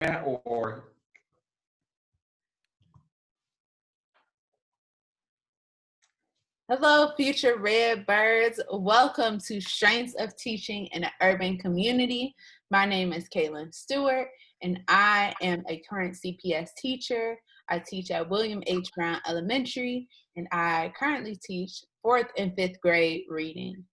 Matt, or Hello, future Redbirds. Welcome to Strengths of Teaching in an Urban Community. My name is Kaylin Stewart, and I am a current CPS teacher. I teach at William H. Brown Elementary, and I currently teach 4th and 5th grade reading.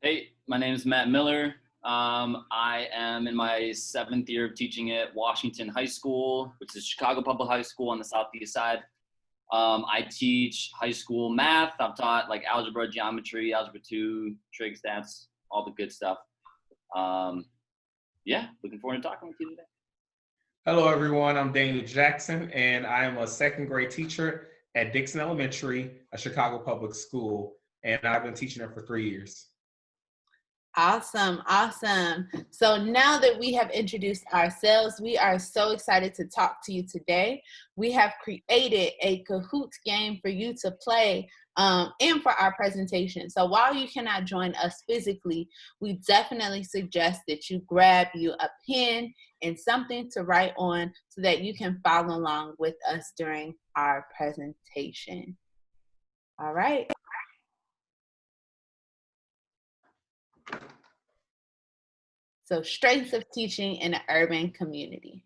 Hey, my name is Matt Miller. I am in my 7th year of teaching at Washington High School, which is Chicago Public High School on the southeast side. I teach high school math. I've taught like algebra, geometry, algebra 2, trig, stats, all the good stuff. Yeah, looking forward to talking with you today. hello everyone, I'm Daniel Jackson, and I am a 2nd grade teacher at Dixon Elementary, a Chicago public school, and I've been teaching there for 3 years. Awesome. So now that we have introduced ourselves, we are so excited to talk to you today. We have created a Kahoot game for you to play and for our presentation. So while you cannot join us physically, we definitely suggest that you grab you a pen and something to write on so that you can follow along with us during our presentation. All right. So strengths of teaching in an urban community.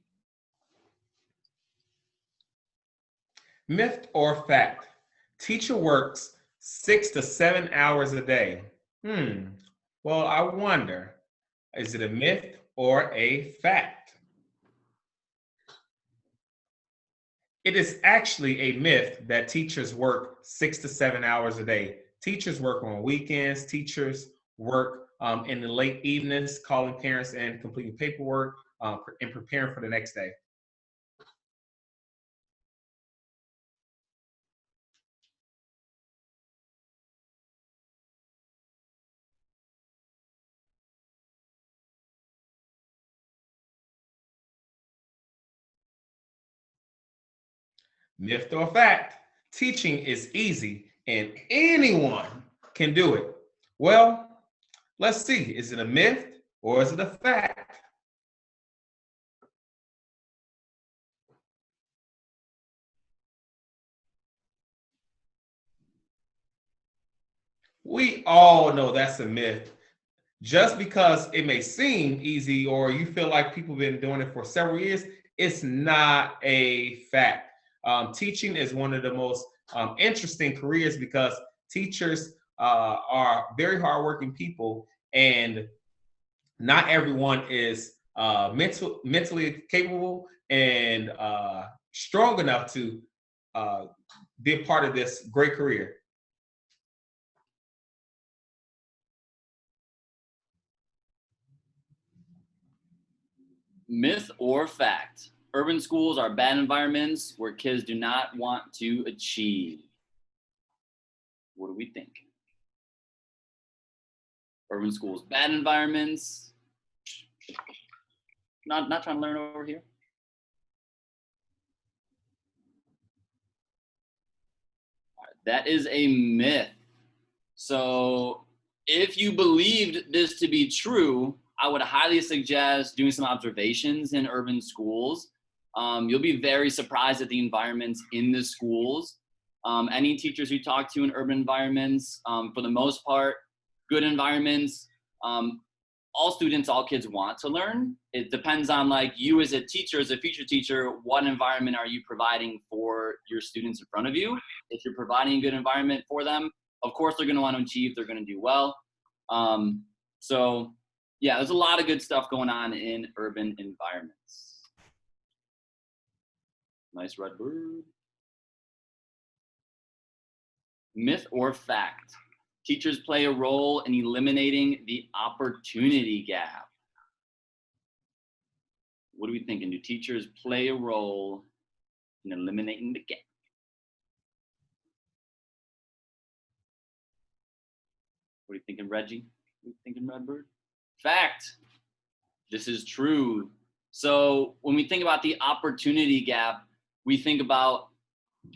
Myth or fact? Teacher works 6 to 7 hours a day. Well, I wonder, is it a myth or a fact? It is actually a myth that teachers work 6 to 7 hours a day. Teachers work on weekends. Teachers work in the late evenings, calling parents and completing paperwork and preparing for the next day. Myth or fact? Teaching is easy and anyone can do it. Well, let's see. Is it a myth or is it a fact? We all know that's a myth. Just because it may seem easy or you feel like people have been doing it for several years, it's not a fact. Teaching is one of the most interesting careers because teachers are very hardworking people, and not everyone is mentally capable and strong enough to be a part of this great career. Myth or fact? Urban schools are bad environments where kids do not want to achieve. What do we think? Urban schools, bad environments. Not trying to learn over here. All right, that is a myth. So if you believed this to be true, I would highly suggest doing some observations in urban schools. You'll be very surprised at the environments in the schools. Any teachers who talk to in urban environments, for the most part, good environments. All students, all kids want to learn. It depends on like you as a teacher, as a future teacher, what environment are you providing for your students in front of you? If you're providing a good environment for them, of course they're gonna want to achieve, they're gonna do well. So yeah, there's a lot of good stuff going on in urban environments. Nice red bird. Myth or fact? Teachers play a role in eliminating the opportunity gap. What are we thinking? Do teachers play a role in eliminating the gap? What are you thinking, Reggie? What are you thinking, Redbird? Fact. This is true. So when we think about the opportunity gap, we think about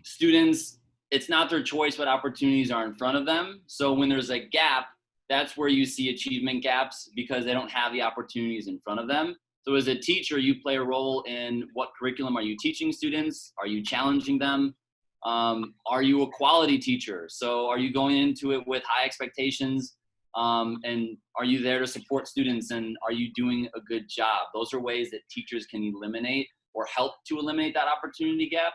students, it's not their choice what opportunities are in front of them. So when there's a gap, that's where you see achievement gaps because they don't have the opportunities in front of them. So as a teacher, you play a role in what curriculum are you teaching students? Are you challenging them? Are you a quality teacher? So are you going into it with high expectations? And are you there to support students? And are you doing a good job? Those are ways that teachers can eliminate or help to eliminate that opportunity gap.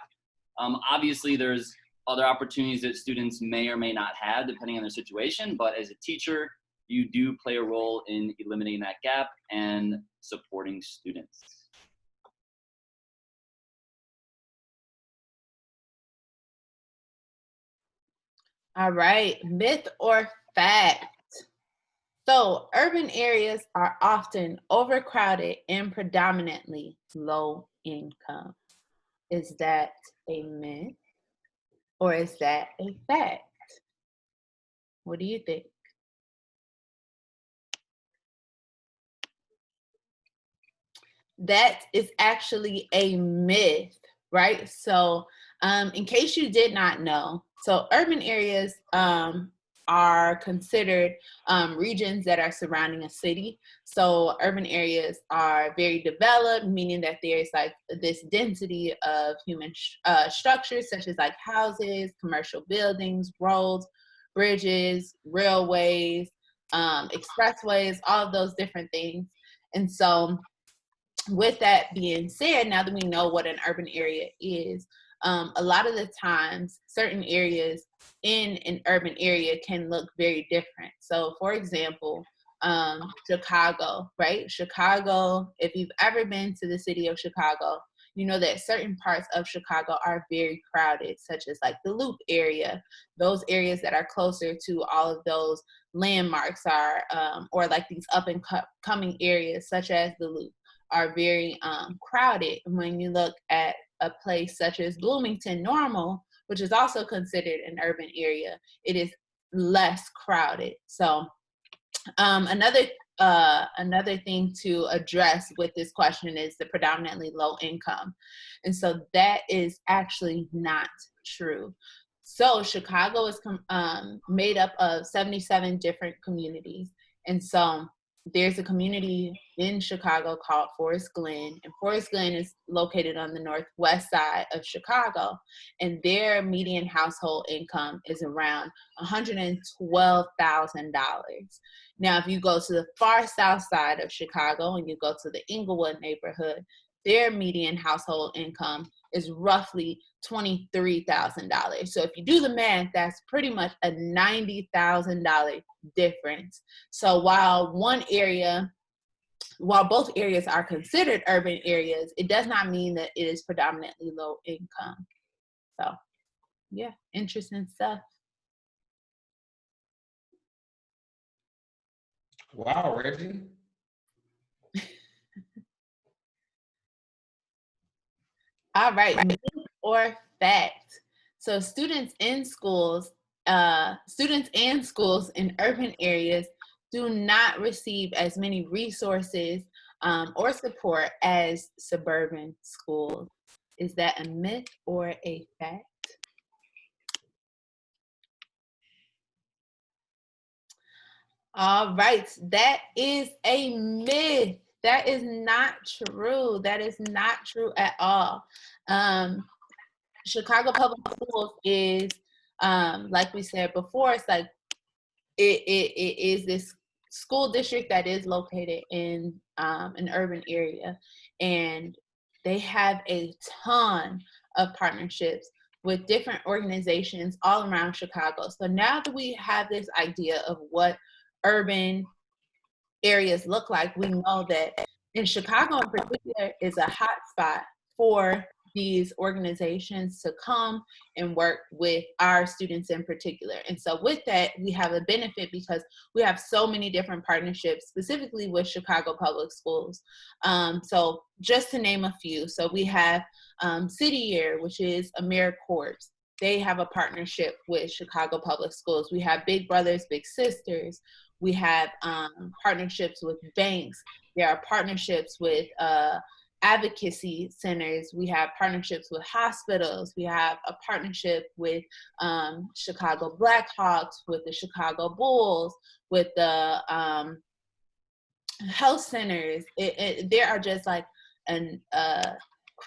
Obviously, there's other opportunities that students may or may not have depending on their situation. But as a teacher, you do play a role in eliminating that gap and supporting students. All right, myth or fact? So urban areas are often overcrowded and predominantly low income. Is that a myth or is that a fact? What do you think? That is actually a myth, right? So, in case you did not know, so urban areas are considered regions that are surrounding a city. So, urban areas are very developed, meaning that there's like this density of human structures, such as like houses, commercial buildings, roads, bridges, railways, expressways, all of those different things. And so, with that being said, now that we know what an urban area is, a lot of the times certain areas in an urban area can look very different. So for example, Chicago, right? Chicago, if you've ever been to the city of Chicago, you know that certain parts of Chicago are very crowded, such as like the Loop area. Those areas that are closer to all of those landmarks are, or like these up and coming areas, such as the Loop, are very crowded. When you look at a place such as Bloomington Normal, which is also considered an urban area, it is less crowded. So another thing to address with this question is the predominantly low income. And so that is actually not true. So Chicago is made up of 77 different communities. And so there's a community in Chicago called Forest Glen, and Forest Glen is located on the northwest side of Chicago, and their median household income is around $112,000. Now, if you go to the far south side of Chicago and you go to the Inglewood neighborhood, their median household income is roughly $23,000. So if you do the math, that's pretty much a $90,000 difference. So while both areas are considered urban areas, it does not mean that it is predominantly low income. So yeah, interesting stuff. Wow, Reggie. All right, myth or fact. So students and schools in urban areas do not receive as many resources or support as suburban schools. Is that a myth or a fact? All right, that is a myth. That is not true. That is not true at all. Chicago Public Schools is, like we said before, it's like it is this school district that is located in an urban area, and they have a ton of partnerships with different organizations all around Chicago. So now that we have this idea of what urban areas look like, we know that in Chicago in particular is a hot spot for these organizations to come and work with our students in particular. And so with that, we have a benefit because we have so many different partnerships, specifically with Chicago Public Schools. So just to name a few, so we have City Year, which is AmeriCorps. They have a partnership with Chicago Public Schools. We have Big Brothers, Big Sisters. We have partnerships with banks. There are partnerships with advocacy centers. We have partnerships with hospitals. We have a partnership with Chicago Blackhawks, with the Chicago Bulls, with the health centers. There are just like an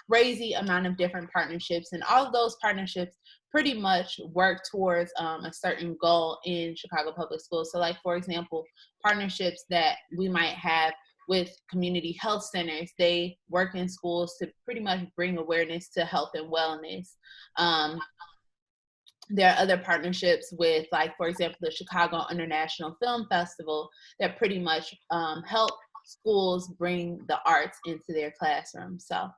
crazy amount of different partnerships, and all of those partnerships pretty much work towards a certain goal in Chicago Public Schools. So like, for example, partnerships that we might have with community health centers, they work in schools to pretty much bring awareness to health and wellness. There are other partnerships with, like, for example, the Chicago International Film Festival that pretty much help schools bring the arts into their classrooms. So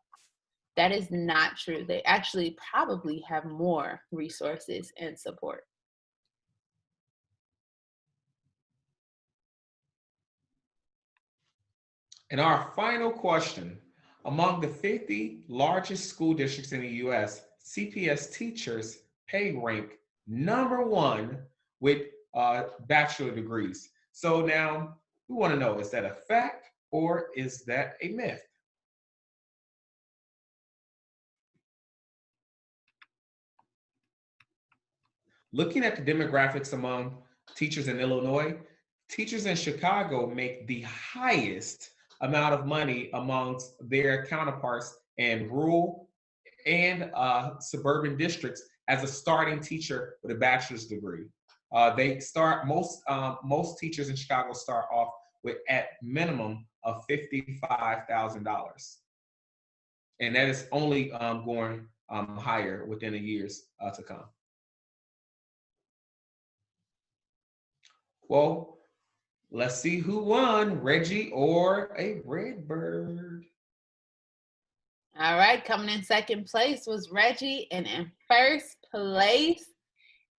that is not true. They actually probably have more resources and support. And our final question, among the 50 largest school districts in the US, CPS teachers pay rank #1 with bachelor degrees. So now we want to know, is that a fact or is that a myth? Looking at the demographics among teachers in Illinois, teachers in Chicago make the highest amount of money amongst their counterparts in rural and suburban districts as a starting teacher with a bachelor's degree. They start most teachers in Chicago start off with at minimum of $55,000, and that is only going higher within the years to come. Well, let's see who won, Reggie or a Redbird. All right, coming in second place was Reggie, and in first place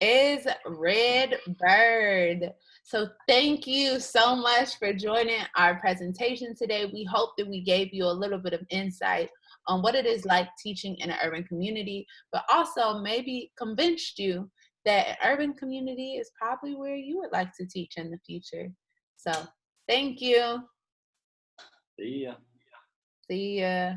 is Redbird. So thank you so much for joining our presentation today. We hope that we gave you a little bit of insight on what it is like teaching in an urban community, but also maybe convinced you that an urban community is probably where you would like to teach in the future. So thank you. See ya. See ya.